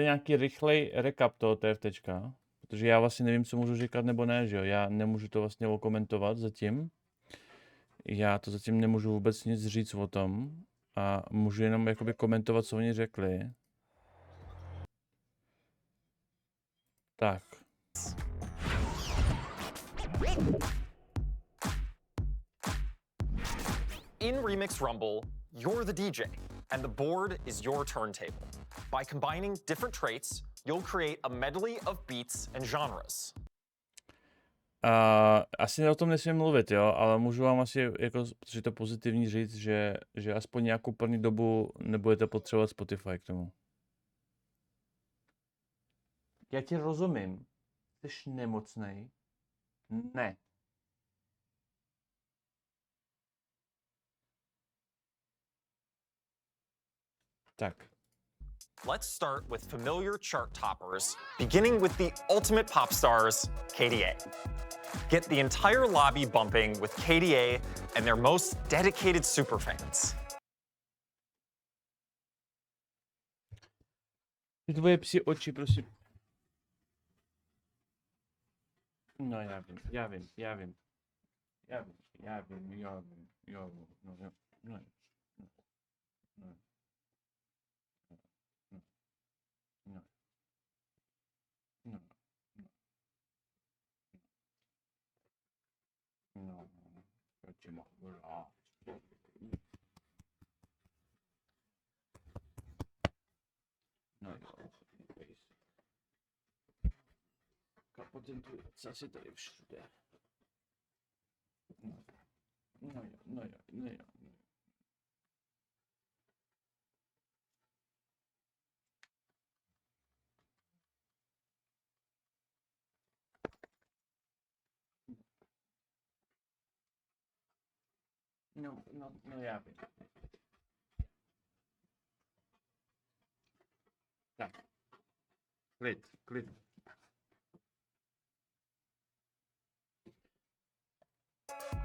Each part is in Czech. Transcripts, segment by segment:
Dáte nějaký rychlej recap toho TFTčka, protože já vlastně nevím, co můžu říkat nebo ne, že jo? Já nemůžu to vlastně okomentovat zatím. Já to zatím nemůžu vůbec nic říct o tom a můžu jenom jakoby komentovat, co oni řekli. Tak. In Remix Rumble, you're the DJ, and the board is your turntable. By combining different traits, you'll create a medley of beats and genres. Asi o tom nesmím mluvit, jo, ale můžu vám asi, jako, protože je to pozitivní říct, že aspoň nějakou plný dobu nebudete potřebovat Spotify k tomu. Já ti rozumím. Jsi nemocnej? Ne. Tak. Let's start with familiar chart toppers, beginning with the ultimate pop stars, KDA. Get the entire lobby bumping with KDA and their most dedicated superfans. Ty tvoje psi oči, prosím. No já vím. Kapotentuje asi tady všude. No jo. No já vím. Tak. Klid.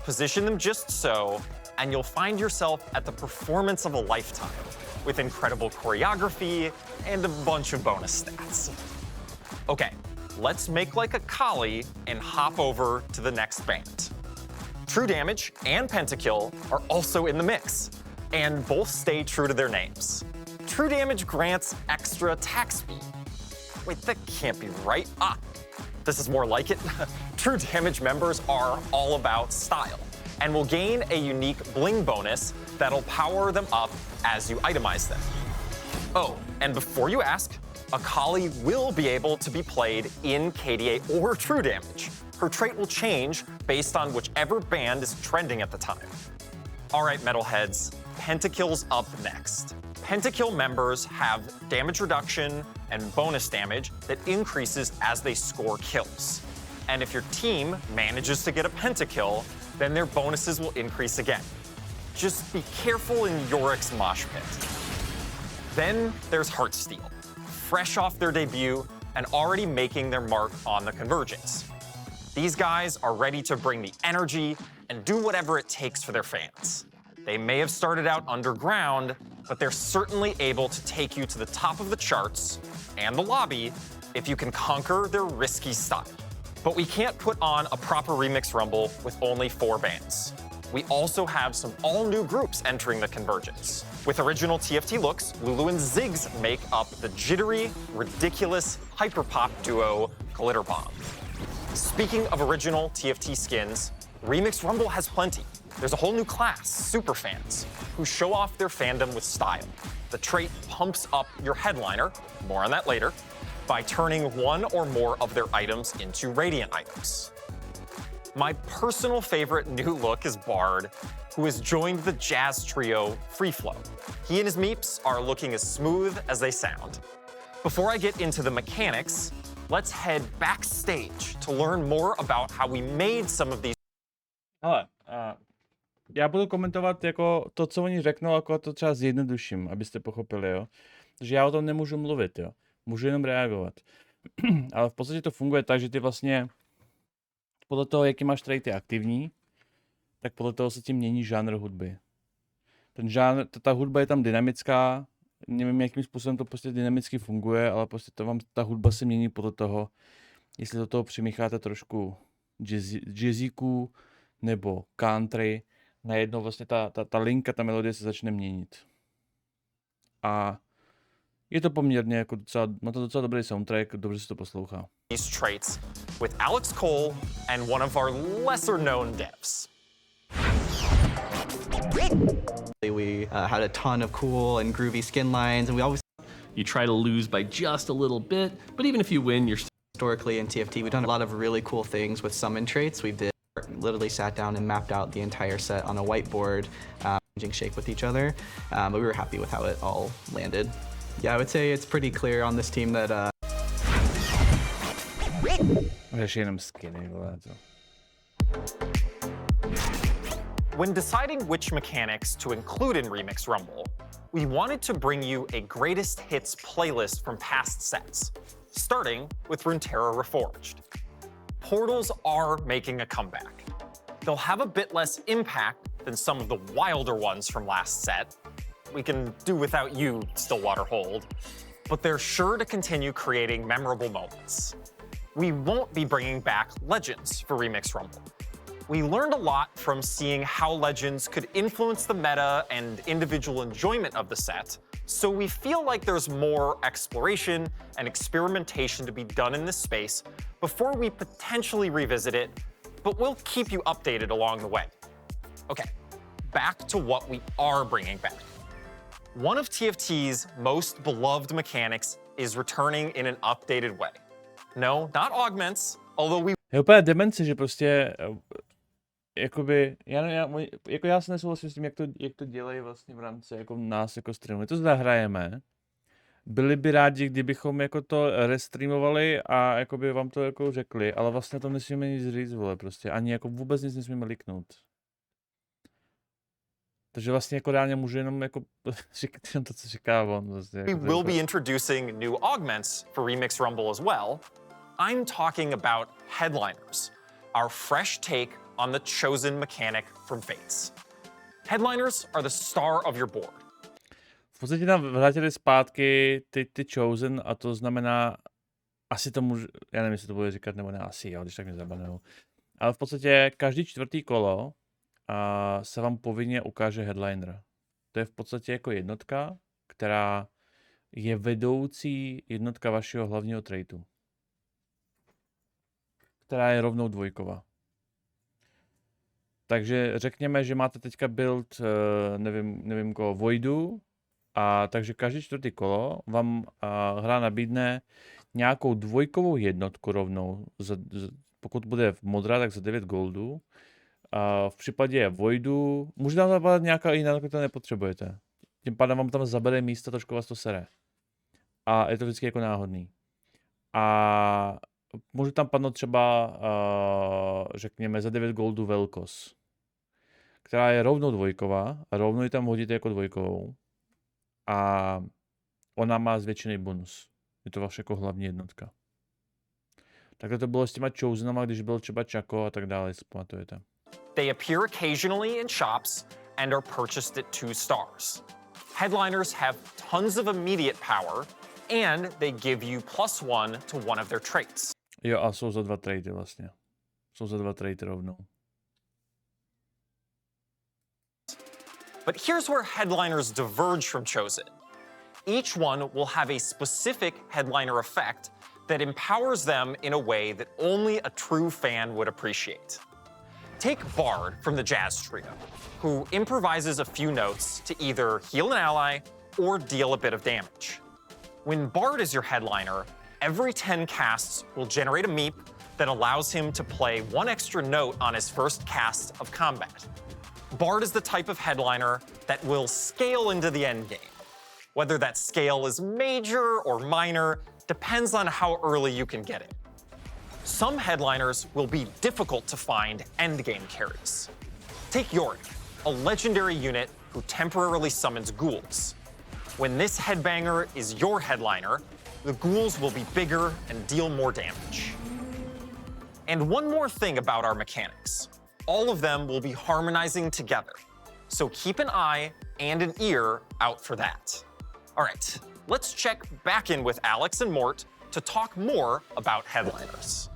Position them just so, and you'll find yourself at the performance of a lifetime, with incredible choreography and a bunch of bonus stats. Okay, let's make like a collie and hop over to the next band. True Damage and Pentakill are also in the mix, and both stay true to their names. True Damage grants extra attack speed. Wait, that can't be right. This is more like it. True Damage members are all about style and will gain a unique bling bonus that'll power them up as you itemize them. Oh, and before you ask, Akali will be able to be played in KDA or True Damage. Her trait will change based on whichever band is trending at the time. All right, metalheads, Pentakill's up next. Pentakill members have damage reduction and bonus damage that increases as they score kills. And if your team manages to get a pentakill, then their bonuses will increase again. Just be careful in Yorick's mosh pit. Then there's Heartsteel, fresh off their debut and already making their mark on the convergence. These guys are ready to bring the energy and do whatever it takes for their fans. They may have started out underground, but they're certainly able to take you to the top of the charts and the lobby if you can conquer their risky style. But we can't put on a proper Remix Rumble with only 4 bands. We also have some all-new groups entering the convergence. With original TFT looks, Lulu and Ziggs make up the jittery, ridiculous, hyperpop duo Glitter Bomb. Speaking of original TFT skins, Remix Rumble has plenty. There's a whole new class, superfans, who show off their fandom with style. The trait pumps up your headliner, more on that later, by turning one or more of their items into radiant items. My personal favorite new look is Bard, who has joined the jazz trio Free Flow. He and his meeps are looking as smooth as they sound. Before I get into the mechanics, let's head backstage to learn more about how we made some of these. Hele, já budu komentovat jako to, co oni řeknou, jako to třeba zjednoduším, abyste pochopili, jo. Takže já o tom nemůžu mluvit, jo. Můžu jenom reagovat. Ale v podstatě to funguje tak, že ty vlastně podle toho, jaký máš traity aktivní, tak podle toho se tím mění žánr hudby. Ten žánr, ta hudba je tam dynamická, nevím, jakým způsobem to prostě dynamicky funguje, ale prostě to vám ta hudba se mění podle toho, jestli do toho přimícháte trošku jazzíků nebo country, najednou vlastně ta linka, ta melodie se začne měnit. A je to poměrně jako má to docela dobrý soundtrack, dobře se to poslouchá. These traits with Alex Cole and one of our lesser known devs. We had a ton of cool and groovy skin lines, and we always You try to lose by just a little bit, but even if you win, you're historically in TFT, we've done a lot of really cool things with summon traits. Literally sat down and mapped out the entire set on a whiteboard, changing shape with each other, but we were happy with how it all landed. Yeah, I would say it's pretty clear on this team that Jenom skiny, vole, to. When deciding which mechanics to include in Remix Rumble, we wanted to bring you a greatest hits playlist from past sets, starting with Runeterra Reforged. Portals are making a comeback. They'll have a bit less impact than some of the wilder ones from last set. We can do without you, Stillwater Hold, but they're sure to continue creating memorable moments. We won't be bringing back Legends for Remix Rumble. We learned a lot from seeing how Legends could influence the meta and individual enjoyment of the set, so we feel like there's more exploration and experimentation to be done in this space before we potentially revisit it, but we'll keep you updated along the way. Okay, back to what we are bringing back. One of TFT's most beloved mechanics is returning in an updated way. No, not augments, although we Je úplně demence, že prostě jakoby, já se nesouhlasím s tím, jak to dělají vlastně v rámci jako nás jako streamu. My to zahrajeme, byli by rádi, kdybychom jako to restreamovali a jakoby vám to jako řekli, ale vlastně to nesmíme nic říct, vole, prostě ani jako vůbec nic nesmíme liknout. Takže vlastně jako reálně můžu jenom jako říkat jenom to, co říká on. Vlastně, we will be introducing new augments for Remix Rumble as well. I'm talking about headliners, our fresh take on the chosen mechanic from Fates. Headliners are the star of your board. V podstatě tam vrátili zpátky ty chosen a to znamená, asi to můžu, já nevím, jestli to bude říkat nebo ne, asi jo, když tak mě zabanou. Ale v podstatě každý čtvrtý kolo se vám povinně ukáže headliner. To je v podstatě jako jednotka, která je vedoucí jednotka vašeho hlavního traitu. Která je rovnou dvojková. Takže řekněme, že máte teďka build, nevím koho, Voidu, a takže každý čtvrtý kolo vám hra nabídne nějakou dvojkovou jednotku rovnou, pokud bude v modrá, tak za 9 goldů. V případě Voidu, může tam zapadat nějaká jiná, kterou nepotřebujete. Tím pádem vám tam zabere místo, trošku vás to sere. A je to vždycky jako náhodný. A může tam padnout třeba, řekněme, za 9 goldů Velkos, která je rovnou dvojková a rovnou ji tam hodíte jako dvojkovou. A ona má zvětšený bonus. Je to vaše jako hlavní jednotka. Takhle to bylo s těma chosenama, když byl třeba Chaco a tak dále, jestli pamatujete. They appear occasionally in shops and are purchased at 2 stars. Headliners have tons of immediate power and they give you +1 to one of their traits. Jo, a jsou za 2 traity vlastně. Jsou za 2 traity rovnou. But here's where headliners diverge from chosen. Each one will have a specific headliner effect that empowers them in a way that only a true fan would appreciate. Take Bard from the Jazz Trio, who improvises a few notes to either heal an ally or deal a bit of damage. When Bard is your headliner, every 10 casts will generate a meep that allows him to play 1 extra note on his first cast of combat. Bard is the type of headliner that will scale into the endgame. Whether that scale is major or minor depends on how early you can get it. Some headliners will be difficult to find endgame carries. Take Yorick, a legendary unit who temporarily summons ghouls. When this headbanger is your headliner, the ghouls will be bigger and deal more damage. And one more thing about our mechanics. All of them will be harmonizing together, so keep an eye and an ear out for that. All right, let's check back in with Alex and Mort to talk more about headliners.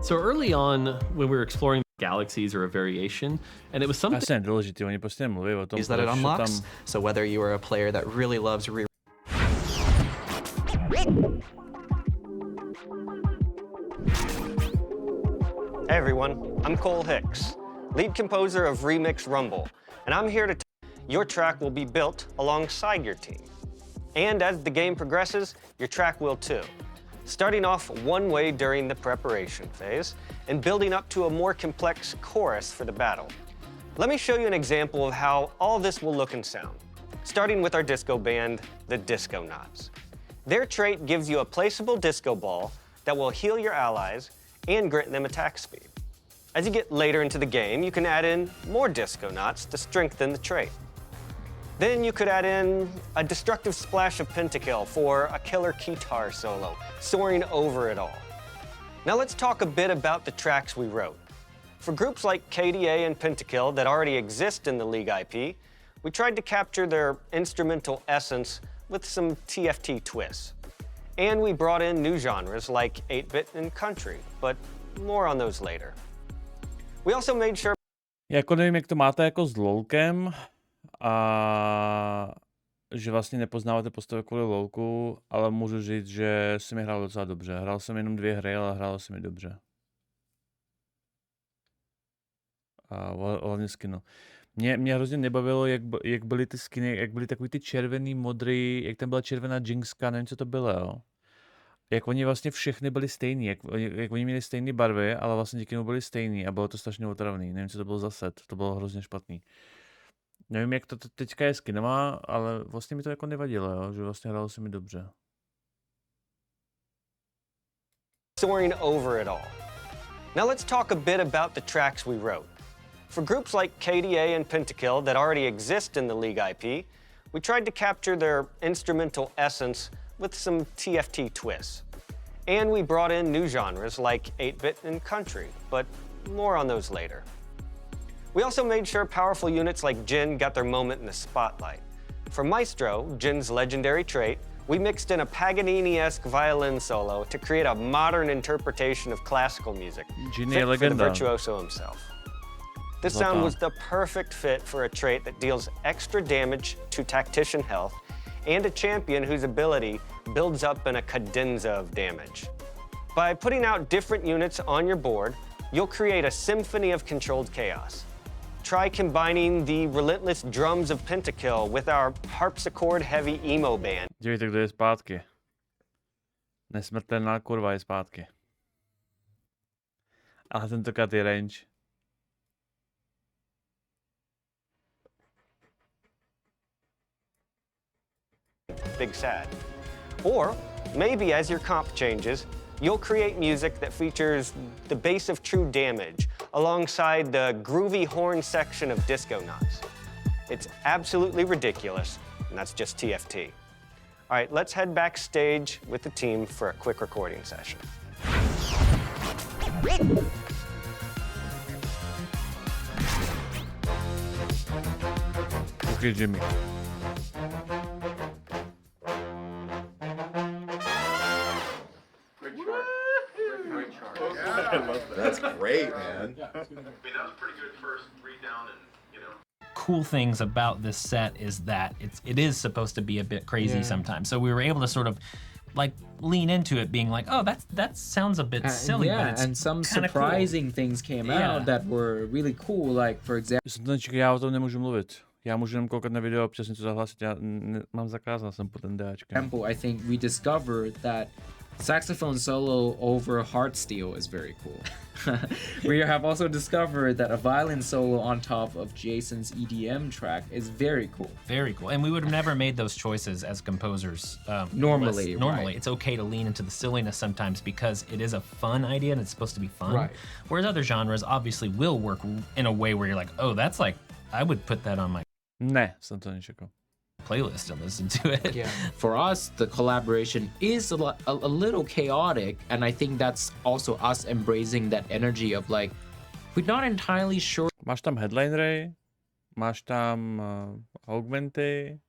So early on, when we were exploring galaxies or a variation, and it was something Asi důležitý, oni prostě mluví o tom, Is that it proč unlocks. tam... So whether you are a player that really loves Hey everyone, I'm Cole Hicks, lead composer of Remix Rumble, and I'm here to your track will be built alongside your team. And as the game progresses, your track will too. Starting off one way during the preparation phase and building up to a more complex chorus for the battle. Let me show you an example of how all this will look and sound. Starting with our disco band, the Disconauts. Their trait gives you a placeable disco ball that will heal your allies and grant them attack speed. As you get later into the game, you can add in more Disconauts to strengthen the trait. Then you could add in a destructive splash of pentakill for a killer guitar solo, soaring over it all. Now let's talk a bit about the tracks we wrote. For groups like KDA and Pentakill that already exist in the League IP, we tried to capture their instrumental essence with some TFT twists. And we brought in new genres like 8-bit and country, but more on those later. We also made sure... Jako nevím, jak to máte jako s lolkem, a že vlastně nepoznáváte postavy kvůli lolku, ale můžu říct, že si mi hrál docela dobře. Hrál jsem jenom 2 hry, ale hrálo se mi dobře. A hlavně skinu. Mě hrozně nebavilo, jak byly ty skiny, jak byly takový ty červený, modrý, jak tam byla červená Jinxka, nevím, co to bylo, jo. Jak oni vlastně všechny byli stejný, jak oni měli stejné barvy, ale vlastně díky tomu byli stejný a bylo to strašně otravný. Nevím, co to bylo za set, to bylo hrozně špatný. Nevím, jak to teďka je skinama, ale vlastně mi to jako nevadilo, jo, že vlastně hrálo se mi dobře. Soaring over it all. Now let's talk a bit about the tracks we wrote. For groups like KDA and Pentakill that already exist in the League IP, we tried to capture their instrumental essence with some TFT twists. And we brought in new genres like 8-bit and country, but more on those later. We also made sure powerful units like Jin got their moment in the spotlight. For Maestro, Jin's legendary trait, we mixed in a Paganini-esque violin solo to create a modern interpretation of classical music, Jin fit je for the legenda. virtuoso himself. This sound was the perfect fit for a trait that deals extra damage to tactician health and a champion whose ability builds up in a cadenza of damage. By putting out different units on your board, you'll create a symphony of controlled chaos. Try combining the relentless drums of Pentakill with our harpsichord heavy emo band. Dívejte, kdo je zpátky. Nesmrtelná kurva je zpátky. Ale tentokrát je range. Big Sad. Or maybe as your comp changes, you'll create music that features the bass of true damage alongside the groovy horn section of Disconauts. It's absolutely ridiculous, and that's just TFT. All right, let's head backstage with the team for a quick recording session. Okay, Jimmy. That's great, man. Cool things about this set is that it is supposed to be a bit crazy sometimes. So we were able to sort of like lean into it, being like, oh, that sounds a bit silly, but it's and some kinda surprising cool. things came out that were really cool. Like for example, Já o tom nemůžu mluvit. Já můžu jenom koukat na video a občas něco zahlásit. Já mám zakázaný jsem pod NDAčkem. I think we discovered that saxophone solo over Heartsteel is very cool. We have also discovered that a violin solo on top of Jason's EDM track is very cool. Very cool. And we would have never made those choices as composers. Normally, Normally, right. it's okay to lean into the silliness sometimes because it is a fun idea and it's supposed to be fun. Right. Whereas other genres obviously will work in a way where you're like, oh, that's like, I would put that on my Ne, jsem to nečekal. playlist and listen to it. Yeah. For us, the collaboration is a little chaotic, and I think that's also us embracing that energy of like, we're not entirely sure. Máš tam headlinery, máš tam augmenty,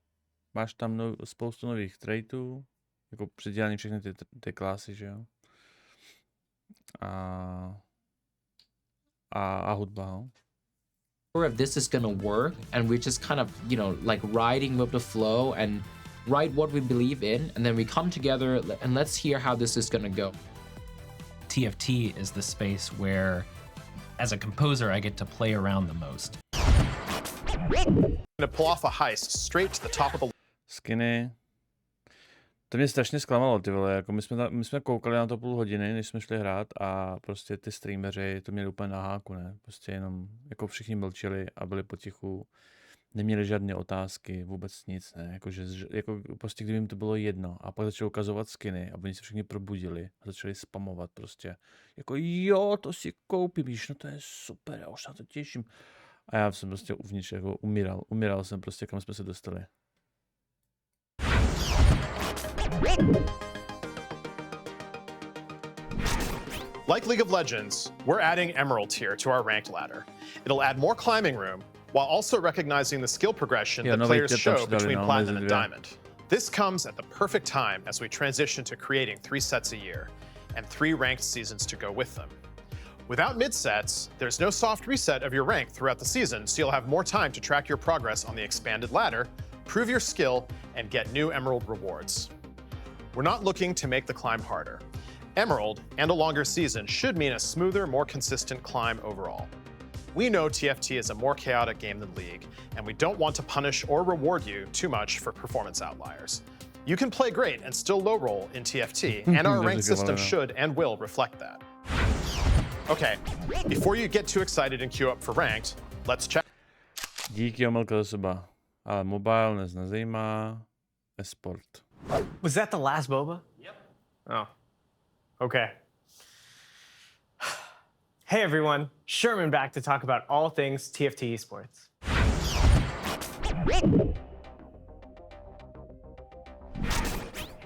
máš tam spoustu nových traitů, jako předělaný všechny ty klasy, že jo. A hudba, no. If this is gonna work, and we're just kind of, you know, like riding with the flow and write what we believe in, and then we come together and let's hear how this is gonna go. TFT is the space where, as a composer, I get to play around the most. To pull off a heist straight to the top of the Skiny. To mě strašně zklamalo, ty vole, jako my jsme koukali na to půl hodiny, než jsme šli hrát a prostě ty streameři to měli úplně na háku, ne? Prostě jenom, jako všichni mlčeli a byli potichu, neměli žádné otázky, vůbec nic, ne? Jako prostě kdyby jim to bylo jedno a pak začali ukazovat skiny a oni se všichni probudili a začali spamovat prostě. Jako jo, to si koupím, víš, no to je super, já už na to těším. A já jsem prostě uvnitř jako umíral jsem prostě, kam jsme se dostali. Like League of Legends, we're adding Emerald tier to our ranked ladder. It'll add more climbing room, while also recognizing the skill progression that players show between Platinum and Diamond. This comes at the perfect time as we transition to creating 3 sets a year, and 3 ranked seasons to go with them. Without mid-sets, there's no soft reset of your rank throughout the season, so you'll have more time to track your progress on the expanded ladder, prove your skill, and get new Emerald rewards. We're not looking to make the climb harder. Emerald and a longer season should mean a smoother, more consistent climb overall. We know TFT is a more chaotic game than League, and we don't want to punish or reward you too much for performance outliers. You can play great and still low roll in TFT, and our ranked system should and will reflect that. Okay, before you get too excited and queue up for ranked, let's check. Díky, omylka do seba. Ale mobile nás nezajímá. Esport. Was that the last boba? Yep. Oh. Okay. Hey everyone, Sherman back to talk about all things TFT esports.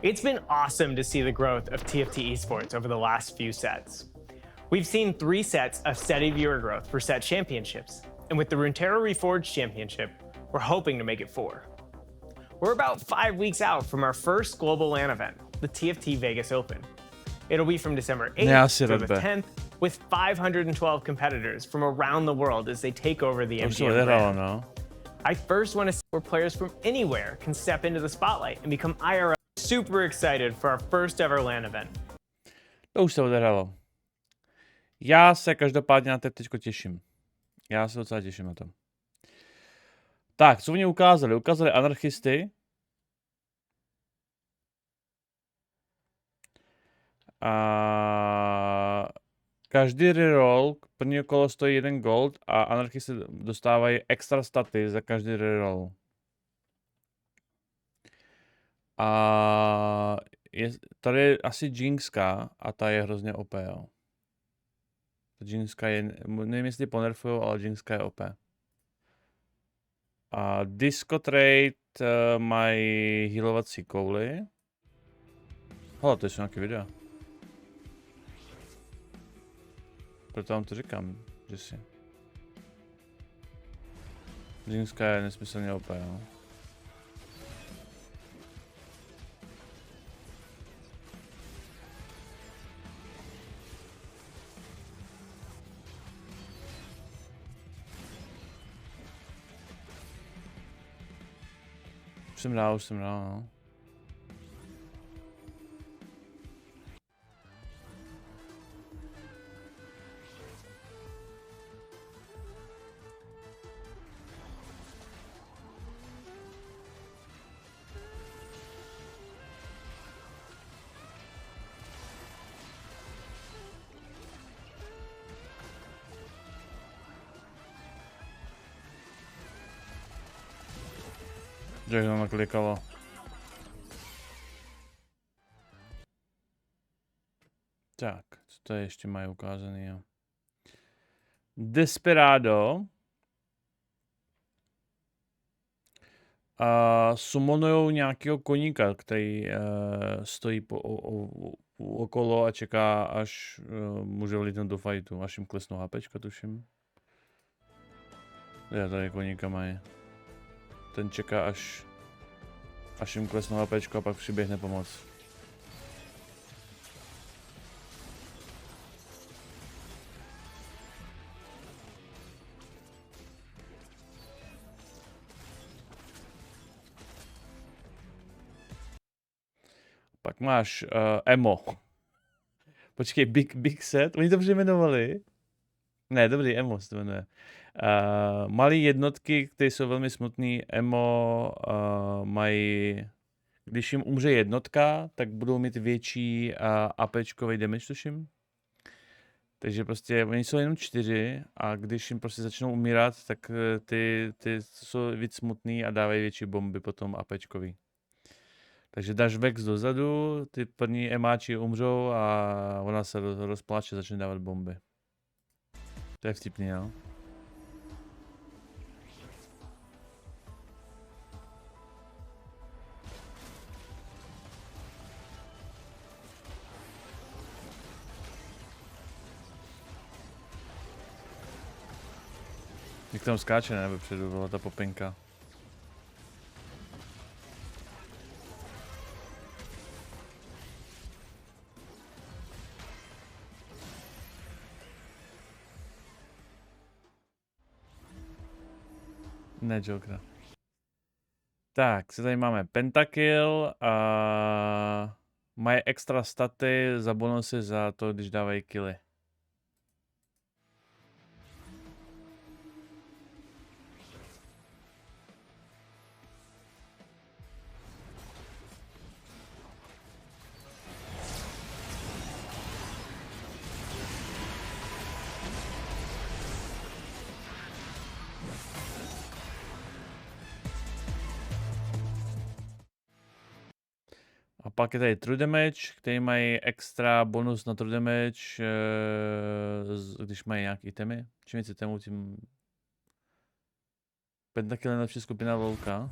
It's been awesome to see the growth of TFT esports over the last few sets. We've seen 3 sets of steady viewer growth for set championships, and with the Runeterra Reforged Championship, we're hoping to make it 4. We're about 5 weeks out from our first global LAN event, the TFT Vegas Open. It'll be from December 8th to the 10th, with 512 competitors from around the world as they take over the MGM brand. I first want to see where players from anywhere can step into the spotlight and become IRL. Super excited for our first ever LAN event. To už se odehrálo. Já se každopádně na to teďko těším. Já se docela těším na to. Tak, co oni ukázali? Ukázali anarchisty. A každý reroll, první kolo stojí 1 gold a anarchisty dostávají extra staty za každý reroll. A tady je asi Jinxka a ta je hrozně OP, jo. Jinxka je, nevím jestli ponerfujou, ale Jinxka je OP. A Disco Trade mají healovací kouly. Hele, to jsou nějaké videa. Proto vám to říkám, že si. Jinxka je nesmyslně OP, jo. Už jsem dál, no. Jak to naklikalo. Tak, co to ještě mají ukázaný, jo. Desperado. Summonujou nějakého koníka, který stojí okolo a čeká, až může vlítnout do fightu. Až jim klesnou HPčka, tuším. Já tady koníka mají. ten čeká až jim klesnou HPčko a pak přiběhne pomoc. Pak máš emo. Počkej, big set? Oni to přejmenovali? Ne, dobrý, emo se to jmenuje. Malý jednotky, které jsou velmi smutný, emo mají, když jim umře jednotka, tak budou mít větší APčkový damage, tuším. Takže prostě oni jsou jenom 4 a když jim prostě začnou umírat, tak ty jsou víc smutný a dávají větší bomby potom APčkový. Takže dáš Vex dozadu, ty první emáči umřou a ona se rozpláče a začne dávat bomby. To je vtipný, jo? Jak tam skáče, ne? Vepředu byla ta popinka. Ne, Jokera. Tak, se tady máme Pentakill a mají extra staty za bonusy za to, když dávají killy. A pak je tady true damage, který mají extra bonus na true damage, když mají nějaký itemy. Čím víc itemů, tím... Pentakill je nejlepší skupina volka.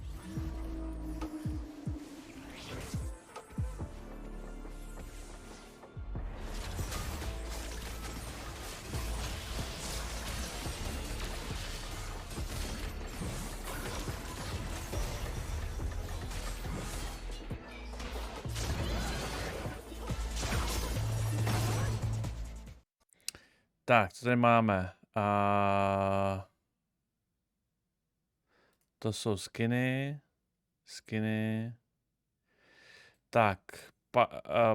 Tak, co tady máme? To jsou skiny. Tak,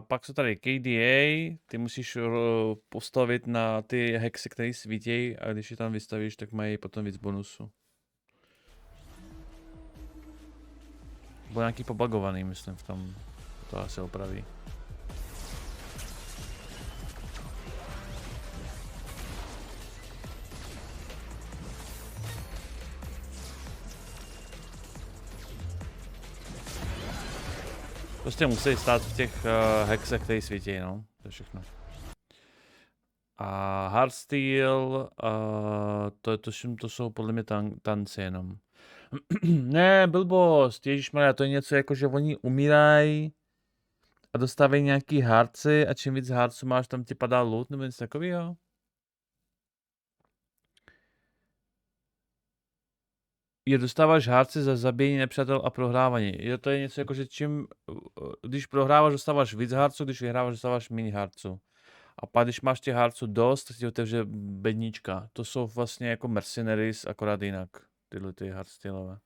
pak jsou tady KDA, ty musíš postavit na ty hexy, které svítějí a když je tam vystavíš, tak mají potom víc bonusu. Byl nějaký pobagovaný, myslím, v tom. To asi opraví. Prostě musí stát v těch hexech, které svítí, no. To je všechno. A Hardsteel, to jsou podle mě tanci jenom. Ne, blbost, ježišmarja, to je něco jako, že oni umírají a dostávají nějaký hardci a čím víc hardců máš, tam ti padá loot nebo něco takového. Jo, dostáváš hardci za zabíjení nepřátel a prohrávání. Jo, to je něco jako, že když prohráváš, dostáváš víc hardců, když vyhráváš, dostáváš méně hardců. A pak, když máš těch hardců dost, tak ti otevře bednička. To jsou vlastně jako mercenaries, akorát jinak. Tyhle ty hardsteelové.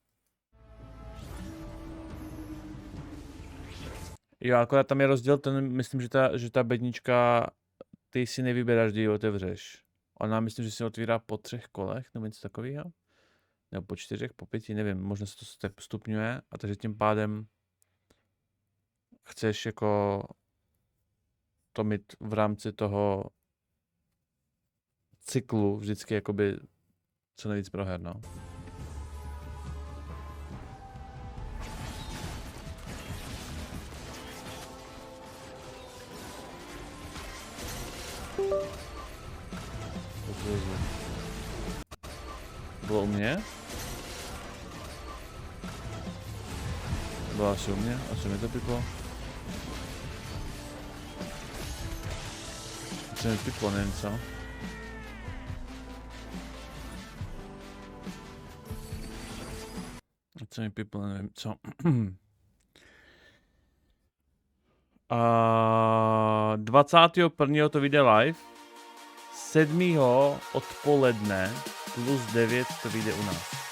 Jo, akorát tam je rozdíl, myslím, že ta bednička, ty si nevyberáš, kdy ji otevřeš. Ona myslím, že si otvírá po 3 kolech, nebo něco takového. Nebo po 4, po 5, nevím, možná se to stupňuje, a takže tím pádem chceš jako to mít v rámci toho cyklu vždycky jakoby co nejvíc proher, no. Bylo u mě? Bylo asi u mě? Asi mi to piklo. Asi mi piklo, nevím co. Sami people, nevím co. A 21. to vyjde live. 7. odpoledne plus 9 to vyjde u nás.